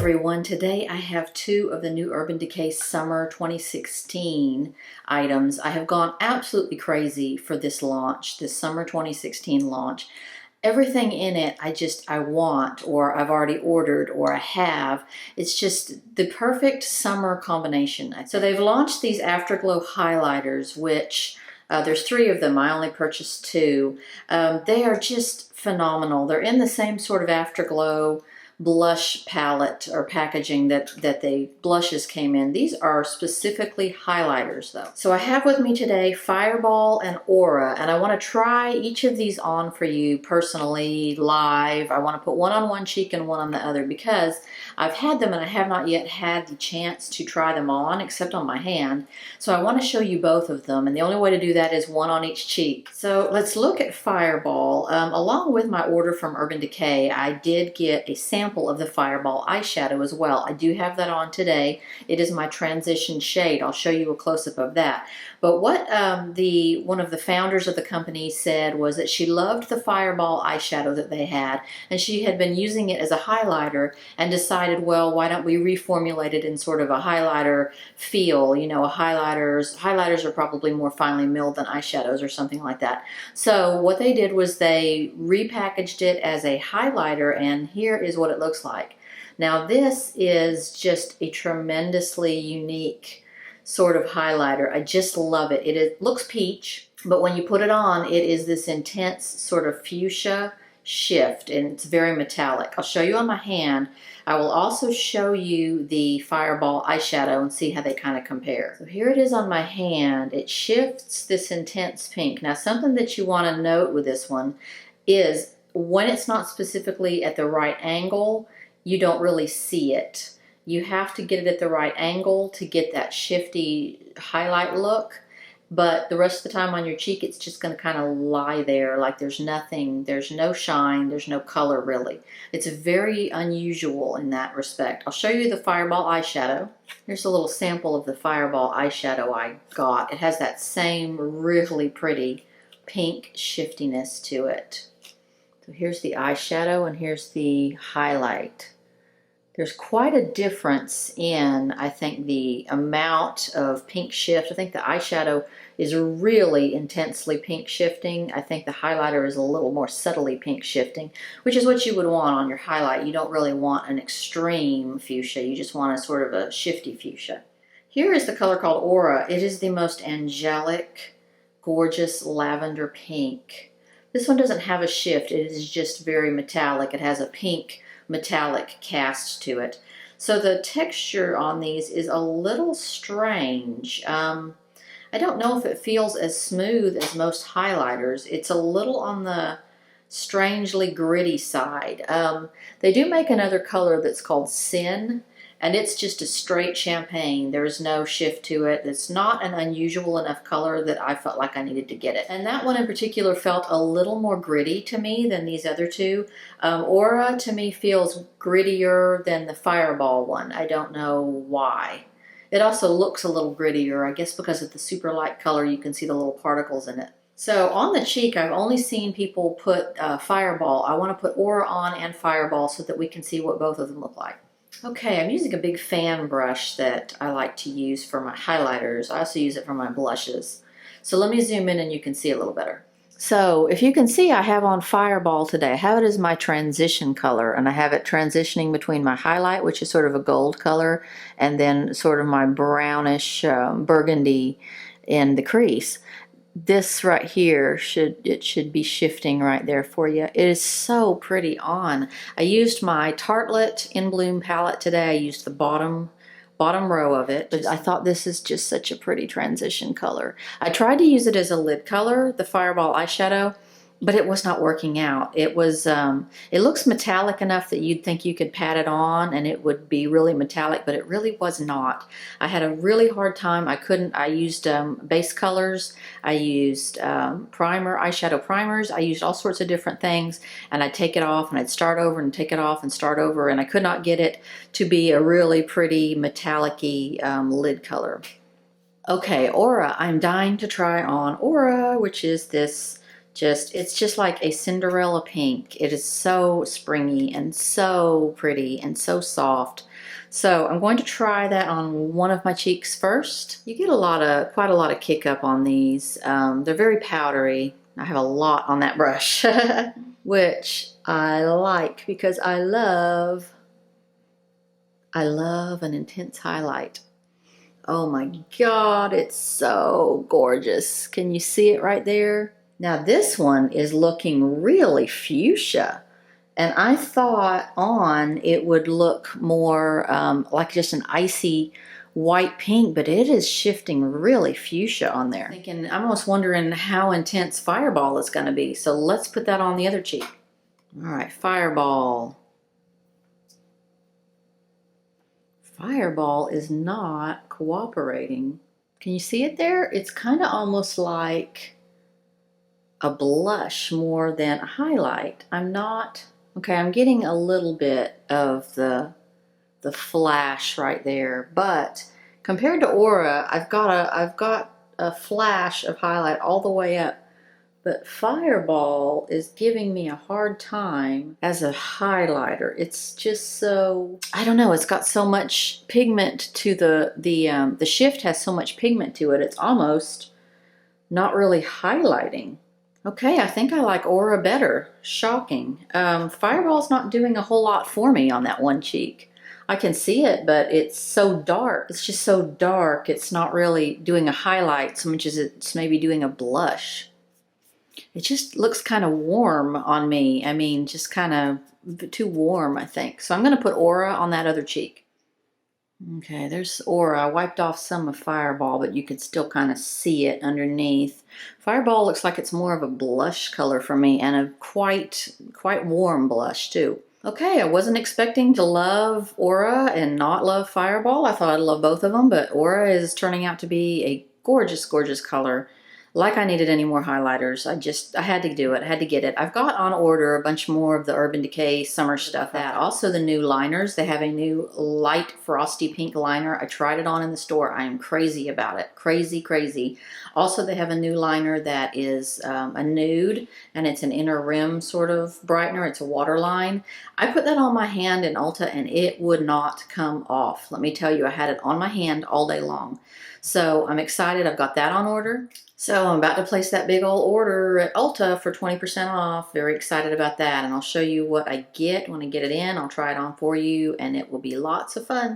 everyone. Today I have two of the new Urban Decay Summer 2016 items. I have gone absolutely crazy for this launch, this Summer 2016 launch. Everything in it I want, or I've already ordered, or I have. It's just the perfect summer combination. So they've launched these Afterglow highlighters, which there's three of them. I only purchased two. They are just phenomenal. They're in the same sort of Afterglow blush palette or packaging that the blushes came in. These are specifically highlighters though. So I have with me today Fireball and Aura, and I want to try each of these on for you personally live. I want to put one on one cheek and one on the other because I've had them and I have not yet had the chance to try them on except on my hand. So I want to show you both of them, and the only way to do that is one on each cheek. So let's look at Fireball. Along with my order from Urban Decay, I did get a sample of the Fireball eyeshadow as well. I do have that on today. It is my transition shade. I'll show you a close-up of that. But what one of the founders of the company said was that she loved the Fireball eyeshadow that they had, and she had been using it as a highlighter and decided, well, why don't we reformulate it in sort of a highlighter feel? You know, highlighters are probably more finely milled than eyeshadows or something like that. So what they did was they repackaged it as a highlighter, and here is what it looks like. Now this is just a tremendously unique sort of highlighter. I just love it. It looks peach, but when you put it on, it is this intense sort of fuchsia shift, and it's very metallic. I'll show you on my hand. I will also show you the Fireball eyeshadow and see how they kind of compare. So here it is on my hand. It shifts this intense pink. Now something that you want to note with this one is when it's not specifically at the right angle, you don't really see it. You have to get it at the right angle to get that shifty highlight look, but the rest of the time on your cheek, it's just going to kind of lie there like there's nothing, there's no shine, there's no color really. It's very unusual in that respect. I'll show you the Fireball eyeshadow. Here's a little sample of the Fireball eyeshadow I got. It has that same really pretty pink shiftiness to it. So here's the eyeshadow and here's the highlight. There's quite a difference in, I think, the amount of pink shift. I think the eyeshadow is really intensely pink shifting. I think the highlighter is a little more subtly pink shifting, which is what you would want on your highlight. You don't really want an extreme fuchsia. You just want a sort of a shifty fuchsia. Here is the color called Aura. It is the most angelic, gorgeous lavender pink. This one doesn't have a shift. It is just very metallic. It has a pink metallic cast to it. So the texture on these is a little strange. I don't know if it feels as smooth as most highlighters. It's a little on the strangely gritty side. They do make another color that's called Sin, and it's just a straight champagne. There's no shift to it. It's not an unusual enough color that I felt like I needed to get it. And that one in particular felt a little more gritty to me than these other two. Aura to me feels grittier than the Fireball one. I don't know why. It also looks a little grittier, I guess because of the super light color. You can see the little particles in it. So on the cheek, I've only seen people put Fireball. I want to put Aura on and Fireball so that we can see what both of them look like. Okay, I'm using a big fan brush that I like to use for my highlighters. I also use it for my blushes. So let me zoom in and you can see a little better. So if you can see, I have on Fireball today. I have it as my transition color, and I have it transitioning between my highlight, which is sort of a gold color, and then sort of my brownish burgundy in the crease. This right here should be shifting right there for you. It is so pretty on. I used my Tartelette In Bloom palette today. I used the bottom row of it, but I thought this is just such a pretty transition color. I tried to use it as a lid color, the Fireball eyeshadow, but it was not working out. It was, it looks metallic enough that you'd think you could pat it on and it would be really metallic, but it really was not. I had a really hard time. I used base colors. I used eyeshadow primers. I used all sorts of different things, and I'd take it off and I'd start over and take it off and start over, and I could not get it to be a really pretty metallic-y lid color. Okay, Aura. I'm dying to try on Aura, which is this it's just like a Cinderella pink. It is so springy and so pretty and so soft. So I'm going to try that on one of my cheeks first. You get quite a lot of kick up on these. They're very powdery. I have a lot on that brush, which I like because I love an intense highlight. Oh my God, it's so gorgeous. Can you see it right there? Now this one is looking really fuchsia. And I thought on it would look more like just an icy white pink, but it is shifting really fuchsia on there. I'm almost wondering how intense Fireball is going to be. So let's put that on the other cheek. All right, Fireball. Fireball is not cooperating. Can you see it there? It's kind of almost like a blush more than a highlight. Okay, I'm getting a little bit of the flash right there, but compared to Aura, I've got a flash of highlight all the way up. But Fireball is giving me a hard time as a highlighter. It's just so, I don't know, it's got so much pigment to the shift has so much pigment to it. It's almost not really highlighting. Okay, I think I like Aura better. Shocking. Fireball's not doing a whole lot for me on that one cheek. I can see it, but it's so dark. It's just so dark. It's not really doing a highlight so much as it's maybe doing a blush. It just looks kind of warm on me. I mean, just kind of too warm, I think. So I'm going to put Aura on that other cheek. Okay, there's Aura. I wiped off some of Fireball, but you can still kind of see it underneath. Fireball looks like it's more of a blush color for me, and a quite warm blush too. Okay, I wasn't expecting to love Aura and not love Fireball. I thought I'd love both of them, but Aura is turning out to be a gorgeous, gorgeous color. Like I needed any more highlighters. I had to do it. I had to get it. I've got on order a bunch more of the Urban Decay summer stuff. Also the new liners. They have a new light frosty pink liner. I tried it on in the store. I am crazy about it. Crazy, crazy. Also, they have a new liner that is a nude, and it's an inner rim sort of brightener. It's a waterline. I put that on my hand in Ulta, and it would not come off. Let me tell you, I had it on my hand all day long. So I'm excited. I've got that on order. So I'm about to place that big old order at Ulta for 20% off. Very excited about that. And I'll show you what I get when I get it in. I'll try it on for you, and it will be lots of fun.